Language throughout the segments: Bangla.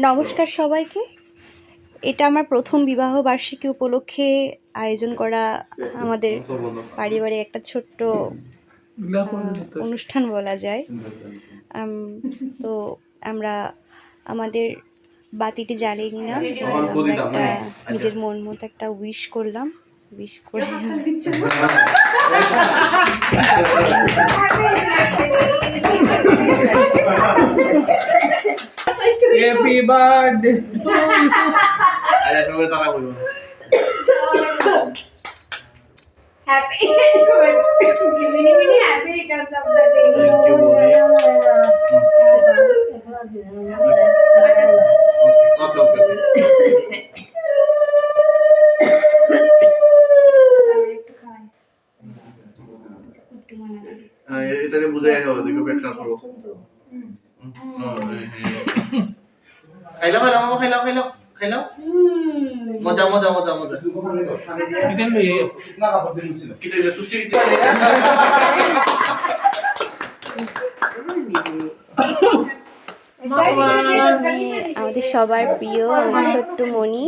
নমস্কার সবাইকে। এটা আমার প্রথম বিবাহ বার্ষিকী উপলক্ষে আয়োজন করা আমাদের পারিবারিক একটা ছোট্ট অনুষ্ঠান বলা যায়। তো আমরা আমাদের বাতিটি জ্বালিয়ে নিলাম, আমরা একটা নিজের মন মতো একটা উইশ করলাম। উইশ করে happy birthday to Happy many many happy returns of the day. Thank you, Boni. Okay. Itu buzzai ho, dekho pet kharaap karo. খাইলাও মজা। আমাদের সবার প্রিয় আমার ছোট্ট মনি,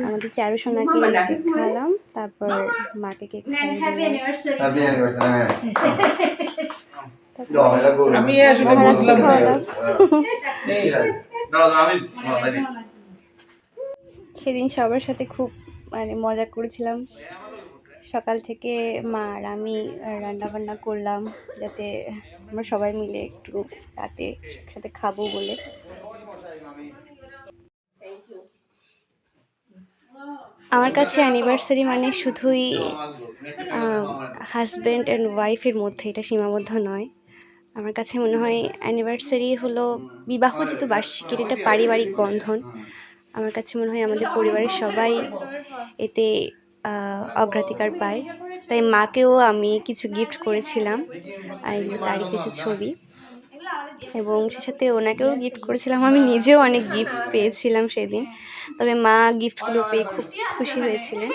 আমাদের চারু সোনাকে কেক খাওয়ালাম, তারপর মাকে কেক আমি আসলে বুঝলাম সেদিন সবার সাথে খুব মজা করেছিলাম। সকাল থেকে মা আর আমি রান্না বান্না করলাম যাতে আমরা সবাই মিলে একটু রাতে একসাথে খাবো বলে। আমার কাছে অ্যানিভার্সারি মানে শুধুই হাজব্যান্ড অ্যান্ড ওয়াইফের মধ্যে এটা সীমাবদ্ধ নয়। আমার কাছে মনে হয় অ্যানিভার্সারি হলো বিবাহজিত বার্ষিকীর একটা পারিবারিক বন্ধন। আমার কাছে মনে হয় আমাদের পরিবারের সবাই এতে অগ্রাধিকার পায়। তাই মাকেও আমি কিছু গিফট করেছিলাম, আর এগুলো তারই কিছু ছবি, এবং সে সাথে ওনাকেও গিফট করেছিলাম। আমি নিজেও অনেক গিফট পেয়েছিলাম সেদিন, তবে মা গিফটগুলো পেয়ে খুব খুশি হয়েছিলেন।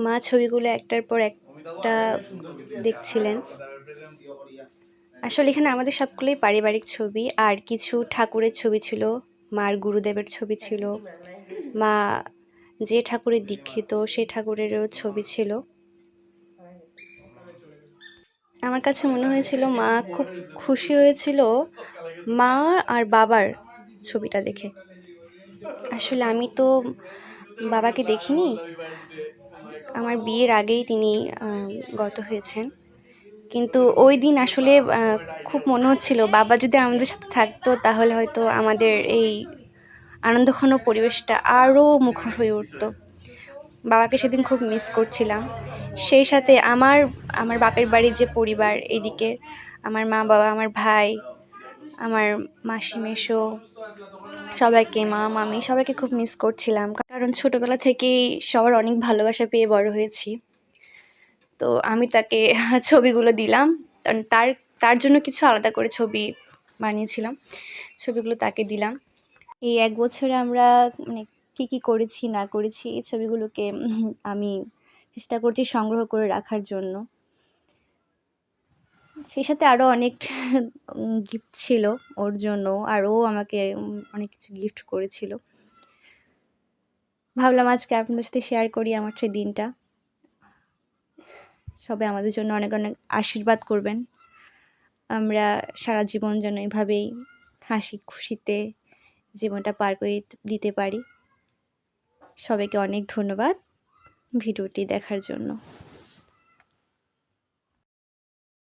মা ছবিগুলো একটার পর একটা দেখছিলেন। আসলে এখানে আমাদের সবগুলোই পারিবারিক ছবি, আর কিছু ঠাকুরের ছবি ছিল, মার গুরুদেবের ছবি ছিল, মা যে ঠাকুরের দীক্ষিত সেই ঠাকুরেরও ছবি ছিল। আমার কাছে মনে হয়েছিল মা খুব খুশি হয়েছিল মা আর বাবার ছবিটা দেখে। আসলে আমি তো বাবাকে দেখিনি, আমার বিয়ের আগেই তিনি গত হয়েছেন, কিন্তু ওই দিন আসলে খুব মনে হচ্ছিল বাবা যদি আমাদের সাথে থাকতো তাহলে হয়তো আমাদের এই আনন্দঘন পরিবেশটা আরও মুখর হয়ে উঠতো। বাবাকে সেদিন খুব মিস করছিলাম। সেই সাথে আমার বাপের বাড়ির যে পরিবার, এদিকে আমার মা বাবা, আমার ভাই, আমার মাসি মেশো, সবাইকে, মা মামি সবাইকে খুব মিস করছিলাম, কারণ ছোটোবেলা থেকেই সবার অনেক ভালোবাসা পেয়ে বড় হয়েছি। তো আমি তাকে ছবিগুলো দিলাম, তার জন্য কিছু আলাদা করে ছবি বানিয়েছিলাম, ছবিগুলো তাকে দিলাম। এই 1 বছরে আমরা কী করেছি না করেছি এই ছবিগুলোকে আমি চেষ্টা করছি সংগ্রহ করে রাখার জন্য। সেই সাথে আরও অনেক গিফট ছিল ওর জন্য, আর ও আমাকে অনেক কিছু গিফট করেছিল। ভাবলাম আজকে আপনাদের সাথে শেয়ার করি আমার সেই দিনটা। সবাই আমাদের জন্য অনেক অনেক আশীর্বাদ করবেন, আমরা সারা জীবন যেন এভাবেই হাসি খুশিতে জীবনটা পার করে দিতে পারি। সবাইকে অনেক ধন্যবাদ ভিডিওটি দেখার জন্য।